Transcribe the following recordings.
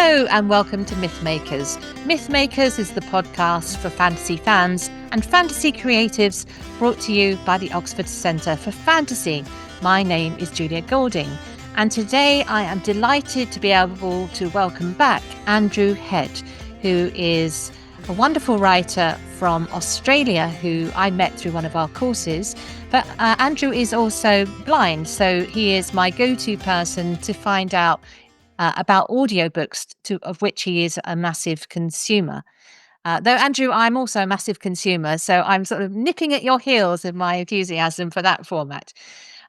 Hello and welcome to Mythmakers. Mythmakers is the podcast for fantasy fans and fantasy creatives, brought to you by the Oxford Centre for Fantasy. My name is Julia Golding, and today I am delighted to be able to welcome back Andrew Head, who is a wonderful writer from Australia who I met through one of our courses. But Andrew is also blind, so he is my go-to person to find out about audiobooks, of which he is a massive consumer. Though, Andrew, I'm also a massive consumer, so I'm sort of nipping at your heels in my enthusiasm for that format.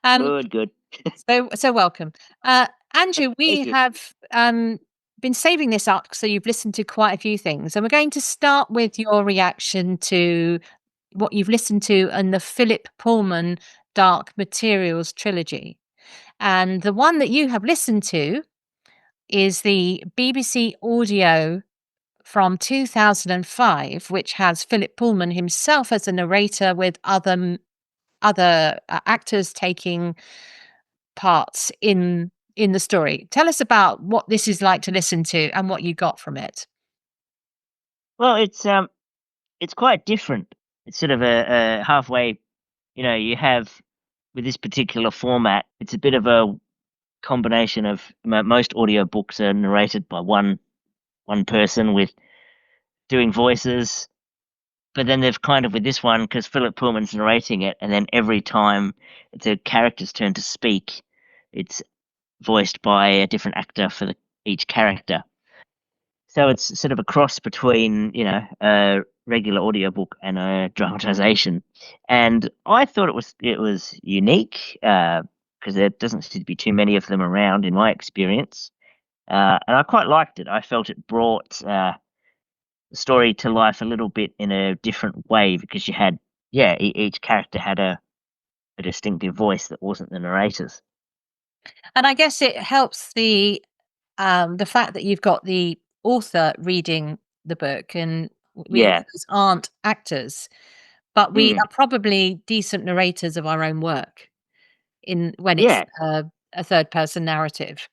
Good. So welcome. Andrew, we Thank you. have been saving this up so you've listened to quite a few things, and we're going to start with your reaction to what you've listened to in the Philip Pullman Dark Materials trilogy. And the one that you have listened to is the BBC audio from 2005, which has Philip Pullman himself as a narrator with other actors taking parts in the story. Tell us about what this is like to listen to and what you got from it. Well, it's quite different. It's sort of a halfway. You have with this particular format, it's a bit of a combination of most audiobooks are narrated by one person with doing voices, but then they've kind of with this one because Philip Pullman's narrating it, and then every time it's a character's turn to speak, it's voiced by a different actor for each character. So it's sort of a cross between, a regular audiobook and a dramatization. And I thought it was unique because there doesn't seem to be too many of them around in my experience. And I quite liked it. I felt it brought the story to life a little bit in a different way because you had, each character had a distinctive voice that wasn't the narrator's. And I guess it helps the fact that you've got the author reading the book, and we Yeah. authors aren't actors, but we Mm. are probably decent narrators of our own work when it's Yeah. a third person narrative.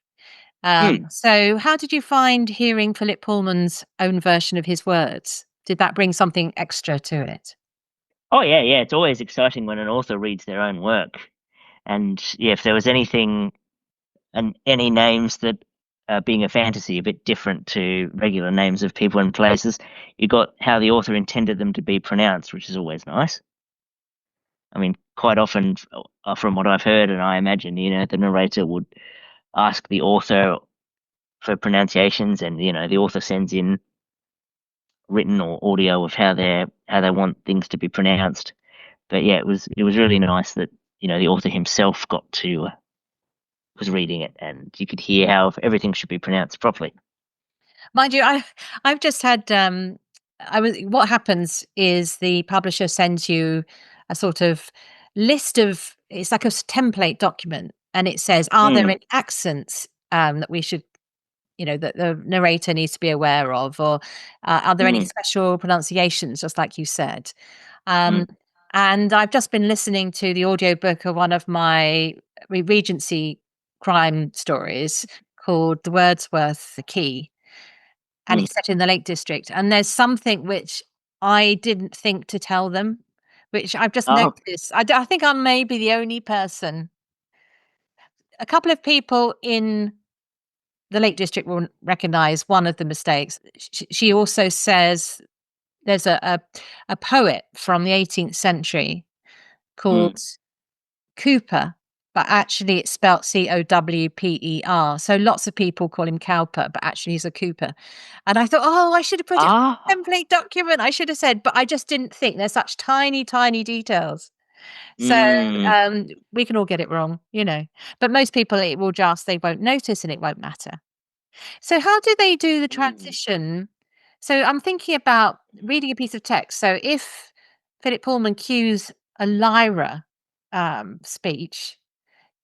Mm. So how did you find hearing Philip Pullman's own version of his words? Did that bring something extra to it? Oh, yeah. It's always exciting when an author reads their own work. And yeah, if there was anything and any names that being a fantasy a bit different to regular names of people and places, you got how the author intended them to be pronounced, which is always nice. I mean, quite often, from what I've heard, and I imagine, the narrator would ask the author for pronunciations, and the author sends in written or audio of how they want things to be pronounced. But yeah, it was really nice that the author himself got to was reading it, and you could hear how everything should be pronounced properly. Mind you, I've just had what happens is the publisher sends you a sort of list of, it's like a template document, and it says, are there Mm, any accents that we should, that the narrator needs to be aware of, or are there any mm, special pronunciations, just like you said. mm, Um, and I've just been listening to the audiobook of one of my Regency crime stories called The Wordsworth Key, and mm. it's set in the Lake District. And there's something which I didn't think to tell them, which I've just Oh, noticed. I think I may be the only person. A couple of people in the Lake District will recognize one of the mistakes. She also says there's a poet from the 18th century mm. called Cooper, but actually it's spelt Cowper. So lots of people call him Cowper, but actually he's a Cooper. And I thought, oh, I should have put it Ah, in the template document. I should have said, but I just didn't think there's such tiny, tiny details. So mm, we can all get it wrong. But most people, they won't notice and it won't matter. So how do they do the mm. transition? So I'm thinking about reading a piece of text. So if Philip Pullman cues a Lyra speech,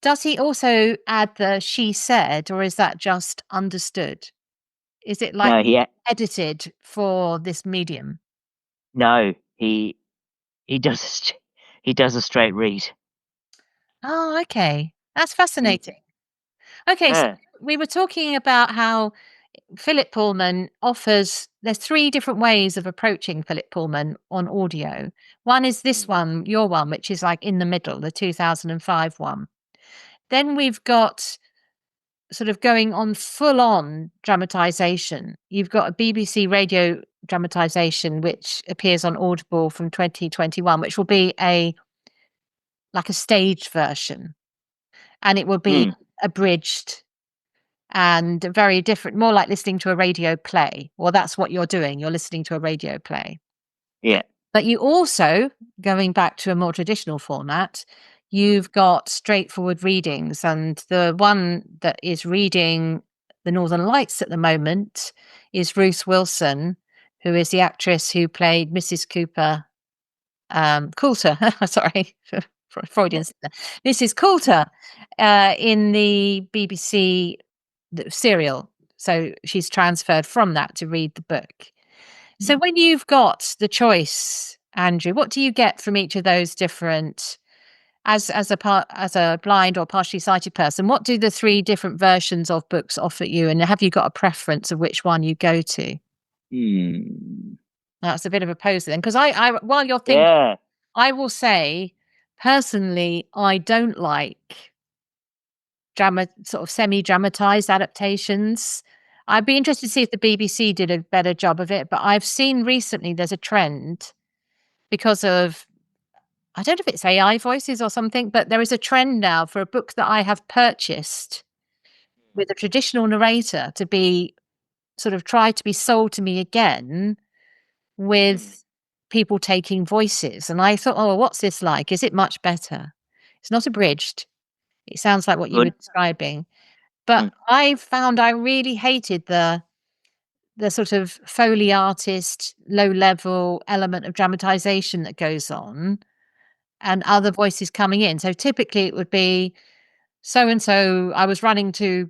does he also add the she said, or is that just understood? Is it like No, edited for this medium? no, he does he does a straight read. Oh, okay. That's Mm. fascinating. Okay, so Yeah. we were talking about how Philip Pullman there's 3 different ways of approaching Philip Pullman on audio. One is this one, your one, which is like in the middle, the 2005 one. Then we've got sort of going on full on dramatization. You've got a BBC radio dramatization, which appears on Audible from 2021, which will be like a staged version, and it will be abridged and very different, more like listening to a radio play. Well, that's what you're doing. You're listening to a radio play. Yeah. But you also, going back to a more traditional format, you've got straightforward readings. And the one that is reading the Northern Lights at the moment is Ruth Wilson, who is the actress who played Mrs. Cooper, Coulter, sorry, Freudian, Mrs. Coulter in the BBC serial. So she's transferred from that to read the book. So when you've got the choice, Andrew, what do you get from each of those different, as a blind or partially sighted person, what do the 3 different versions of books offer you? And have you got a preference of which one you go to? That's a bit of a pose then, because I while you're thinking, I will say, personally, I don't like sort of semi-dramatized adaptations. I'd be interested to see if the BBC did a better job of it, but I've seen recently there's a trend because of, I don't know if it's AI voices or something, but there is a trend now for a book that I have purchased with a traditional narrator to be sort of tried to be sold to me again with people taking voices. And I thought, oh, what's this like? Is it much better? It's not abridged. It sounds like what you were Good. describing. But I found I really hated the sort of Foley artist, low level element of dramatization that goes on and other voices coming in. So typically it would be so and so, I was running to,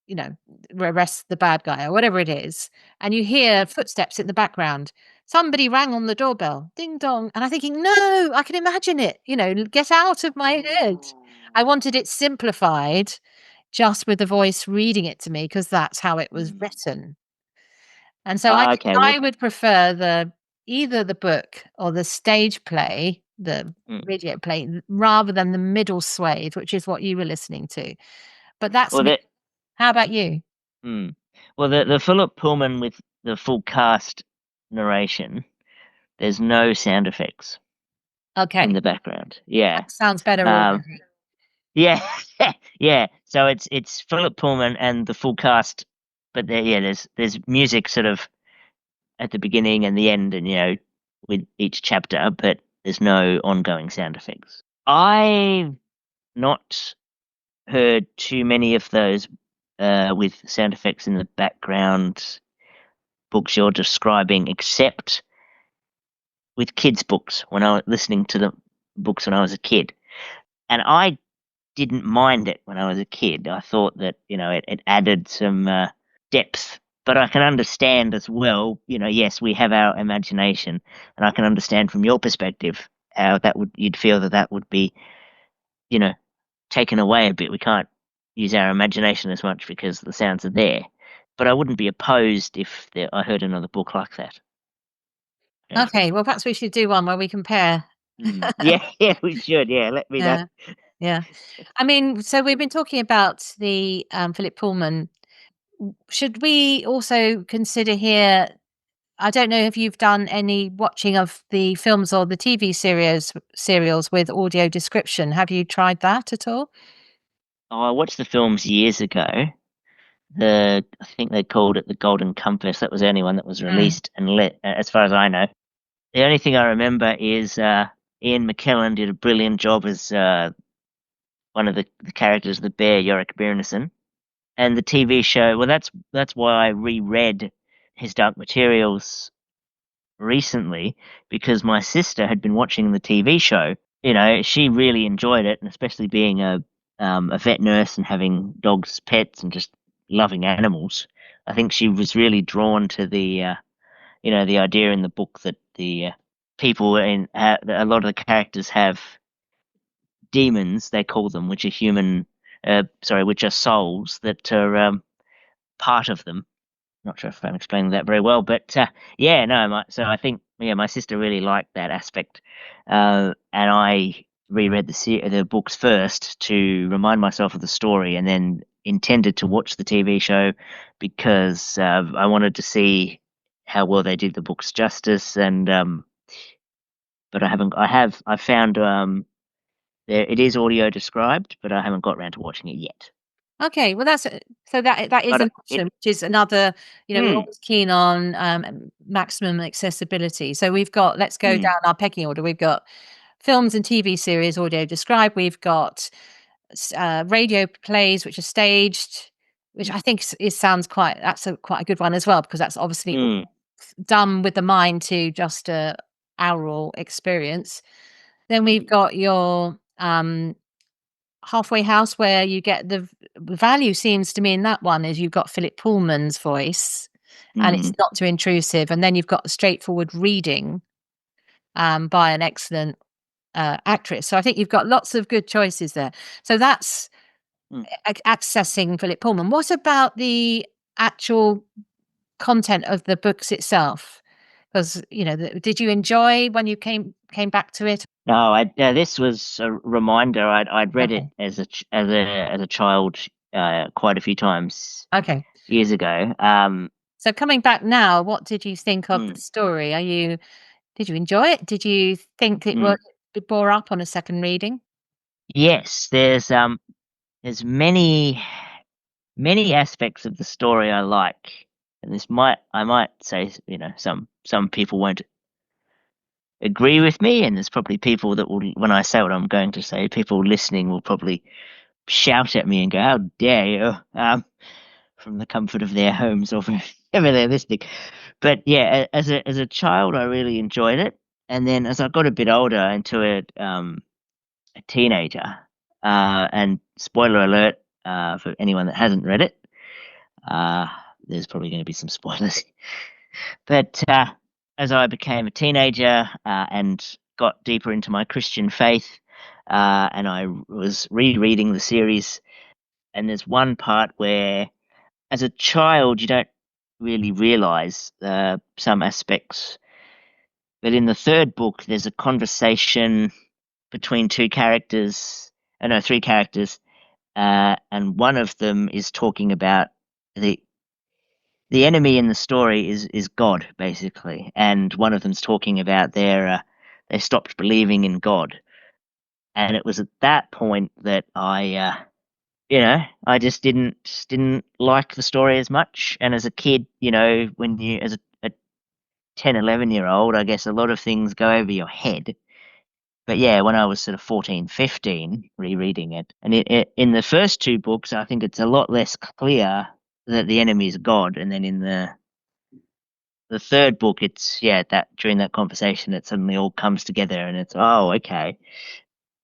you know, arrest the bad guy or whatever it is, and you hear footsteps in the background. Somebody rang on the doorbell, ding dong, and I'm thinking, no, I can imagine it. Get out of my head. I wanted it simplified, just with the voice reading it to me because that's how it was written. And so Okay. Well, I would prefer either the book or the stage play, the radio play, rather than the middle swathe, which is what you were listening to. But that's me. How about you? Well, the Philip Pullman with the full cast narration, there's no sound effects in Okay, the background. Yeah. that sounds better already. Yeah. Yeah. So it's Philip Pullman and the full cast, but there's music sort of at the beginning and the end, and with each chapter, but there's no ongoing sound effects. I've not heard too many of those with sound effects in the background books you're describing, except with kids' books when I was listening to the books when I was a kid. And I didn't mind it when I was a kid. I thought that, it added some depth. But I can understand as well, yes, we have our imagination, and I can understand from your perspective how you'd feel that would be, taken away a bit. We can't use our imagination as much because the sounds are there. But I wouldn't be opposed if I heard another book like that. Yeah. Okay, well, perhaps we should do one where we compare. Yeah, we should. Yeah, let me know. Yeah, yeah. I mean, so we've been talking about the Philip Pullman. Should we also consider here? I don't know if you've done any watching of the films or the TV serials with audio description. Have you tried that at all? Oh, I watched the films years ago. I think they called it the Golden Compass. That was the only one that was released and lit, as far as I know. The only thing I remember is Ian McKellen did a brilliant job as one of the characters, the bear, Yorick Byrnison. And the TV show, well, that's why I reread his Dark Materials recently, because my sister had been watching the TV show. She really enjoyed it, and especially being a vet nurse and having dogs, pets, and just loving animals. I think she was really drawn to the idea in the book that the people a lot of the characters have demons, they call them, which are which are souls that are part of them. Not sure if I'm explaining that very well, but yeah, no. So I think my sister really liked that aspect, and I reread the books first to remind myself of the story, and then intended to watch the TV show because I wanted to see how well they did the books justice, and but I haven't. I found there it is audio described, but I haven't got around to watching it yet. Okay, well, that's so that is But an option, which is another, we're mm, always keen on, maximum accessibility. So we've got, let's go mm, down our pecking order. We've got films and TV series audio described. We've got radio plays, which are staged, which I think sounds quite a good one as well, because that's obviously mm, done with the mind to just a oral experience. Then we've got your halfway house, where you get the value, seems to me, in that one is you've got Philip Pullman's voice and it's mm. not too intrusive. And then you've got the straightforward reading by an excellent actress. So I think you've got lots of good choices there. So that's Mm. accessing Philip Pullman. What about the actual content of the books itself? Because did you enjoy when you came back to it? No, this was a reminder. I'd read it Okay. as a child quite a few times Okay. years ago. So coming back now, what did you think of Mm, the story? Did you enjoy it? Did you think mm. it bore up on a second reading? Yes, there's many aspects of the story I like, and I might say some people won't agree with me, and there's probably people that will, when I say what I'm going to say, people listening will probably shout at me and go, "How dare you!" From the comfort of their homes or wherever they're listening. But yeah, as a child, I really enjoyed it, and then as I got a bit older into it, a teenager, and spoiler alert for anyone that hasn't read it, uh, there's probably going to be some spoilers. But as I became a teenager and got deeper into my Christian faith, and I was rereading the series, and there's one part where, as a child, you don't really realize some aspects. But in the third book, there's a conversation between two characters, no, three characters, and one of them is talking about the the enemy in the story is God, basically, and one of them's talking about they stopped believing in God, and it was at that point that I just didn't like the story as much. And as a kid, when you as a 10, 11 year old, I guess a lot of things go over your head. But yeah, when I was sort of 14, 15, rereading it, and in the first two books, I think it's a lot less clear that the enemy is God, and then in the third book, it's that during that conversation, it suddenly all comes together, and it's, oh, okay.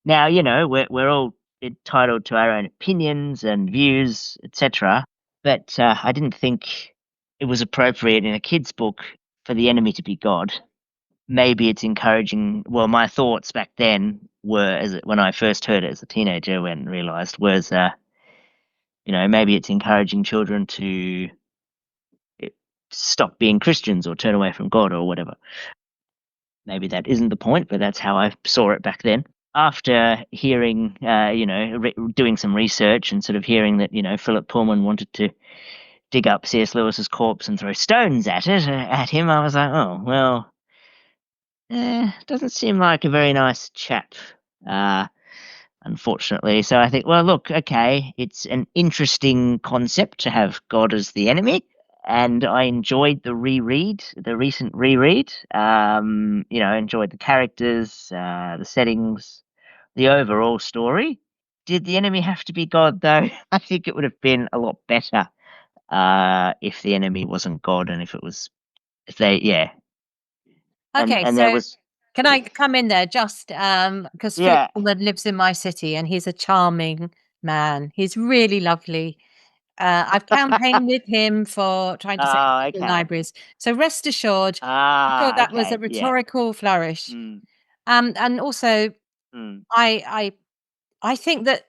Now, we're all entitled to our own opinions and views, etc. But I didn't think it was appropriate in a kid's book for the enemy to be God. Maybe it's encouraging. Well, my thoughts back then were, when I first heard it as a teenager, when realized was, maybe it's encouraging children to eh, stop being Christians or turn away from God or whatever. Maybe that isn't the point, but that's how I saw it back then. After hearing, doing some research and sort of hearing that, Philip Pullman wanted to dig up C.S. Lewis's corpse and throw stones at him, I was like, oh, well, doesn't seem like a very nice chap, uh, unfortunately. So I think, well, look, okay, it's an interesting concept to have God as the enemy. And I enjoyed the recent reread. Enjoyed the characters, the settings, the overall story. Did the enemy have to be God, though? I think it would have been a lot better if the enemy wasn't God, and if they, yeah, Okay, and there so was, can I come in there just because Philip yeah. Pullman lives in my city and he's a charming man. He's really lovely. I've campaigned with him for trying to set Oh, school okay. libraries. So rest assured, I thought Ah, that was a okay. Yeah. rhetorical flourish. Mm, And also, mm, I I I think that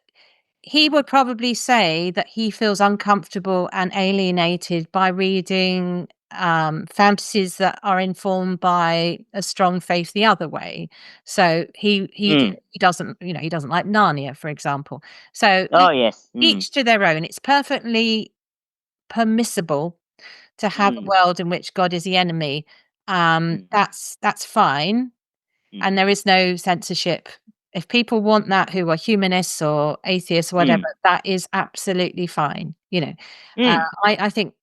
he would probably say that he feels uncomfortable and alienated by reading fantasies that are informed by a strong faith the other way. So Mm. he doesn't, he doesn't like Narnia, for example. So Oh, yes. each to their own. It's perfectly permissible to have a Mm. world in which God is the enemy. Mm. That's fine, Mm. and there is no censorship. If people want that, who are humanists or atheists or whatever, Mm. that is absolutely fine. Mm. I think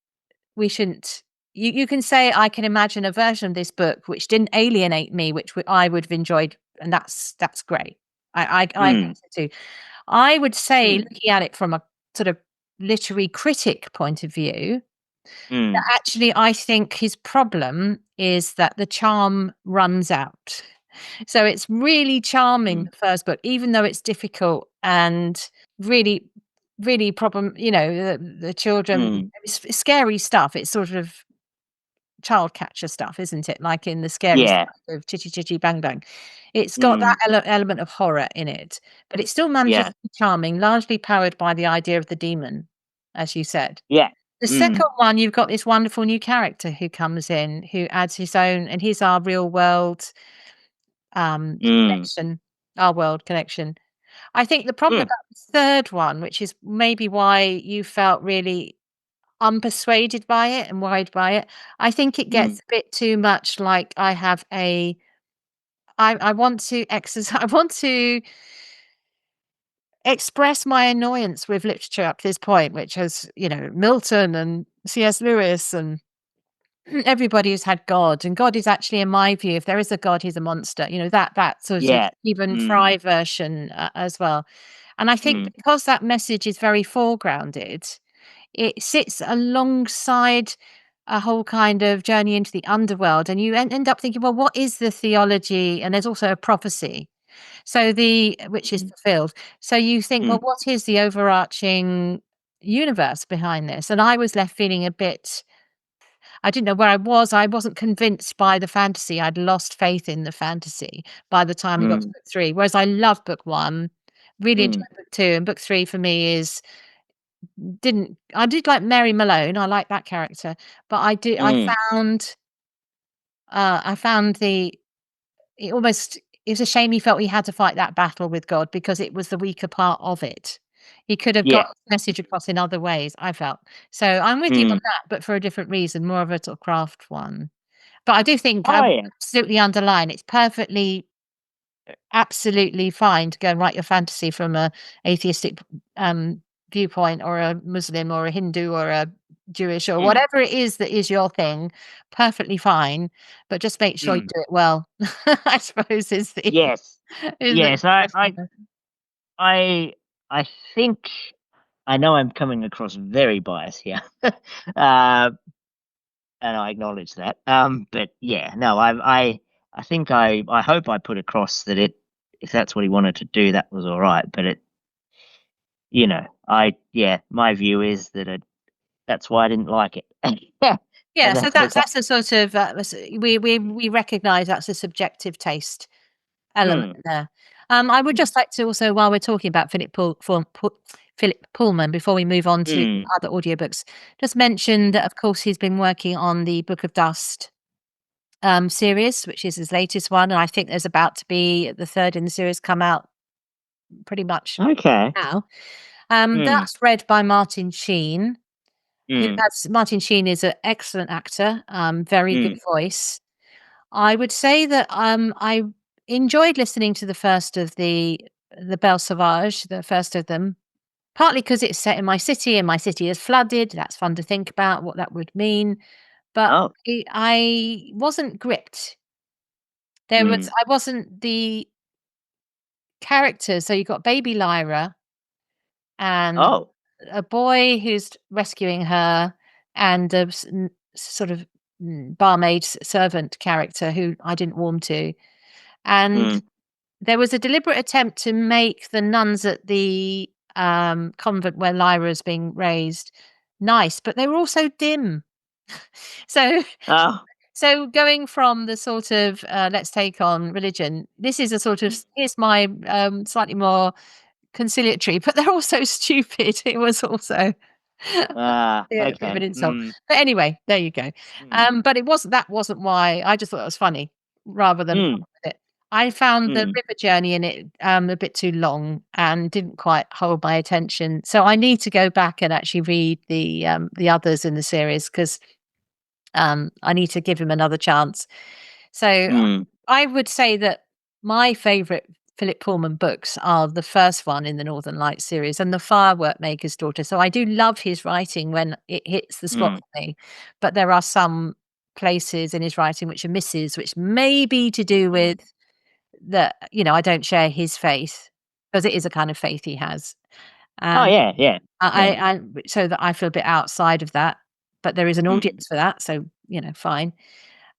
we shouldn't. You can say I can imagine a version of this book which didn't alienate me, which I would have enjoyed, and that's great. I Mm. get it too. I would say, Mm. looking at it from a sort of literary critic point of view, Mm. actually, I think his problem is that the charm runs out. So it's really charming, Mm. the first book, even though it's difficult and really, really problem, the children, Mm. it's scary stuff. It's sort of child catcher stuff, isn't it? Like in the scary Yeah. stuff of Chitty Chitty Bang Bang. It's got that Mm. element of horror in it, but it still manages Yeah. to be charming, largely powered by the idea of the demon, as you said. Yeah. The Mm. second one, you've got this wonderful new character who comes in, who adds his own, and he's our real world Mm. connection, our world connection. I think the problem Mm. about the third one, which is maybe why you felt really unpersuaded by it and worried by it, I think it Mm. gets a bit too much like I want to exercise I want to express my annoyance with literature up to this point, which has, Milton and C.S. Lewis and everybody who's had God, and God is actually, in my view, if there is a God, he's a monster. That sort of Yeah. Stephen Mm. Fry version as well. And I think Mm. because that message is very foregrounded, it sits alongside a whole kind of journey into the underworld, and you end up thinking, well, what is the theology? And there's also a prophecy, so which is Mm. fulfilled. So you think, well, Mm. what is the overarching universe behind this? And I was left feeling a bit. I didn't know where I was. I wasn't convinced by the fantasy. I'd lost faith in the fantasy by the time we got to Mm. book 3. Whereas I love book 1, really Mm. enjoyed book 2, and book 3 for me is didn't I did like Mary Malone. I like that character, but Mm. I found it almost it was a shame he felt he had to fight that battle with God because it was the weaker part of it. He could have got Yeah. his message across in other ways, I felt. So I'm with you on Mm. that, but for a different reason, more of a sort of craft one. But I do think I Oh, would yeah. absolutely underline it's perfectly, absolutely fine to go and write your fantasy from a atheistic, viewpoint, or a Muslim or a Hindu or a Jewish or Mm. whatever it is that is your thing, perfectly fine, but just make sure you Mm. do it well, I suppose Yes. is the Yes. I. question I. there. I. I think I know I'm coming across very biased here, uh, and I acknowledge that. But yeah, no, I think I hope I put across that if that's what he wanted to do, that was all right. But yeah, my view is that that's why I didn't like it, Yeah, and so that's okay. that's a sort of, we recognise that's a subjective taste element Mm. there. I would just like to also, while we're talking about Philip Pullman, before we move on to Mm. other audiobooks, just mention Mm. that, of course, he's been working on the Book of Dust, series, which is his latest one, and I think there's about to be the 3rd in the series come out pretty much Okay. now. Mm. That's read by Martin Sheen, Mm. Martin Sheen is an excellent actor, very good Mm. voice. I would say that, I enjoyed listening to the first of the Belle Sauvage, the first of them, partly because it's set in my city and my city is flooded. That's fun to think about what that would mean, but Oh. I wasn't gripped. Mm. I wasn't the character. So you've got baby Lyra and Oh. a boy who's rescuing her, and a sort of barmaid servant character who I didn't warm to. And Mm. there was a deliberate attempt to make the nuns at the, convent where Lyra is being raised nice, but they were also dim. So Oh. so going from the sort of, let's take on religion, this is a sort of, here's my, slightly more conciliatory, but they're also stupid. It was also yeah, a bit of an Okay. insult. But anyway, there you go. Mm, But that wasn't why. I just thought it was funny rather than a mm, problem with it. I found the mm, river journey in it a bit too long and didn't quite hold my attention. So I need to go back and actually read the others in the series because I need to give him another chance. So mm, I would say that my favourite Philip Pullman books are the first one in the Northern Lights series and The Firework Maker's Daughter. So I do love his writing when it hits the spot mm, for me, but there are some places in his writing which are misses, which may be to do mm. with that, I don't share his faith because it is a kind of faith he has. Oh, And yeah, yeah, yeah. I so that I feel a bit outside of that, but there is an Mm, audience for that, so, fine.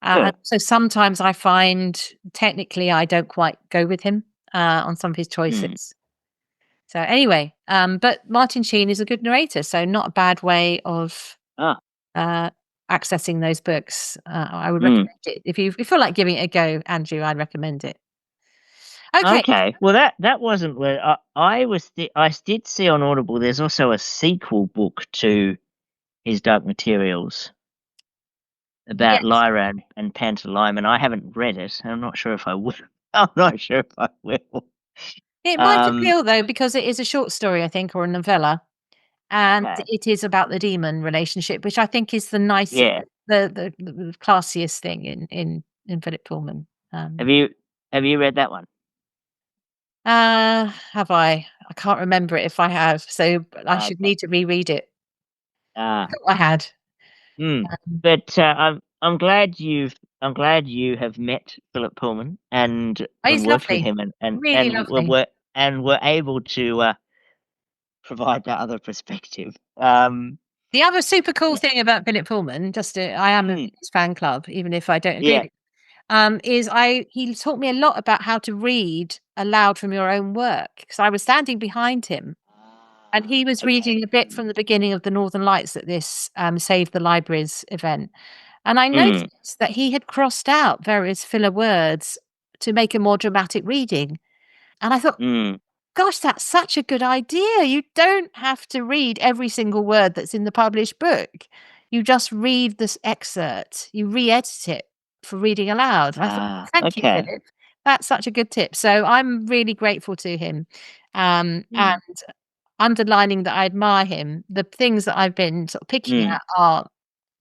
And sure. so sometimes I find technically I don't quite go with him, on some of his Mm. choices. So anyway, but Martin Sheen is a good narrator, so not a bad way of, Ah, uh, accessing those books. I would mm. recommend it. If you feel like giving it a go, Andrew, I'd recommend it. Okay. Okay. Well, that wasn't where I did see on Audible. There's also a sequel book to his Dark Materials about Yes. Lyra and Pantalaimon. I haven't read it. I'm not sure if I will. I'm not sure if I will. It might Um. appeal though, because it is a short story, I think, or a novella, and Okay. it is about the demon relationship, which I think is the nice Yeah. the classiest thing in Philip Pullman. Have you read that one? Have I? I can't remember it if I have, so I should Okay. need to reread it. Ah. I thought I had. Mm. Um, But I'm glad you have met Philip Pullman oh, and he's worked with lovely. him Really lovely. were able to provide that other perspective. The other super cool Yeah. thing about Philip Pullman, I am in Mm, his fan club, even if I don't agree yeah. with is he taught me a lot about how to read aloud from your own work because I was standing behind him and he was Okay. reading a bit from the beginning of the Northern Lights at this Save the Libraries event. And I Mm, noticed that he had crossed out various filler words to make a more dramatic reading. And I thought, mm, gosh, that's such a good idea. You don't have to read every single word that's in the published book. You just read this excerpt, you re-edit it for reading aloud. I thought, thank you, okay. Philip. That's such a good tip. So I'm really grateful to him. And Mm, underlining that I admire him, the things that I've been sort of picking mm, at are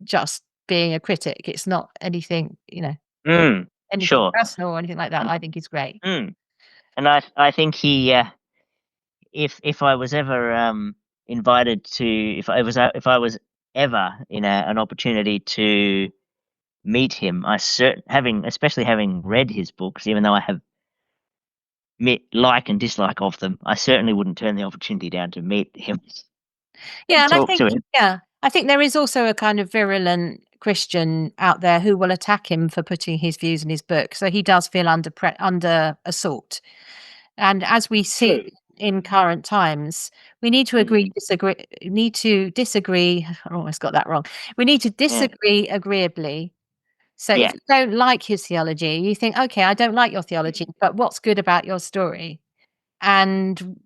just being a critic. It's not anything, mm, anything sure. personal or anything like that. And I think he's great. and I think he if I was ever invited to if I was ever in an opportunity to meet him, especially having read his books, even though I have like and dislike of them, I certainly wouldn't turn the opportunity down to meet him Yeah, and and I talk think to him. I think there is also a kind of virulent Christian out there who will attack him for putting his views in his book. So he does feel under assault. And as we see True. in current times, we need to agree Mm, disagree need to disagree. I almost got that wrong. We need to yeah. disagree agreeably. So if Yeah. you don't like his theology, you think, okay, I don't like your theology, Mm, but what's good about your story? And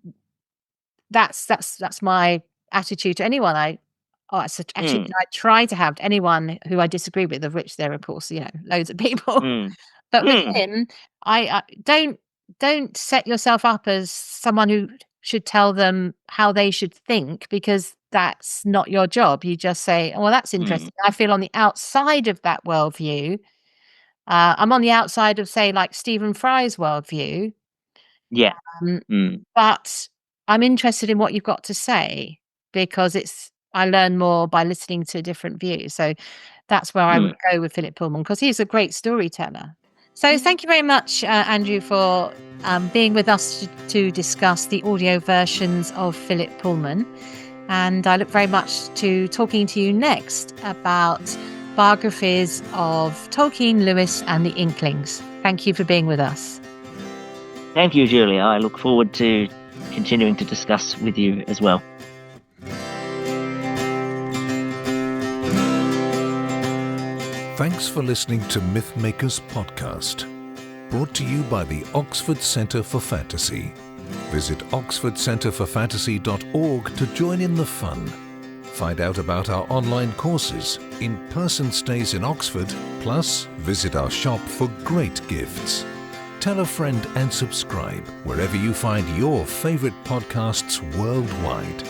that's my attitude to anyone it's actually mm, I try to have to anyone who I disagree with, of which there are, of course, loads of people. mm, But with mm, him, I don't set yourself up as someone who should tell them how they should think because that's not your job. You just say, "Oh, well, that's mm, interesting. I feel on the outside of that worldview. I'm on the outside of, say, like Stephen Fry's worldview, yeah. um, Mm, but I'm interested in what you've got to say because I learn more by listening to different views. So that's where I would mm. go with Philip Pullman because he's a great storyteller. So thank you very much, Andrew, for being with us to discuss the audio versions of Philip Pullman. And I look very much to talking to you next about biographies of Tolkien, Lewis, and the Inklings. Thank you for being with us. Thank you, Julia. I look forward to continuing to discuss with you as well. Thanks for listening to Mythmakers podcast, brought to you by the Oxford Centre for Fantasy. Visit oxfordcenterforfantasy.org to join in the fun. Find out about our online courses, in-person stays in Oxford, plus visit our shop for great gifts. Tell a friend and subscribe wherever you find your favourite podcasts worldwide.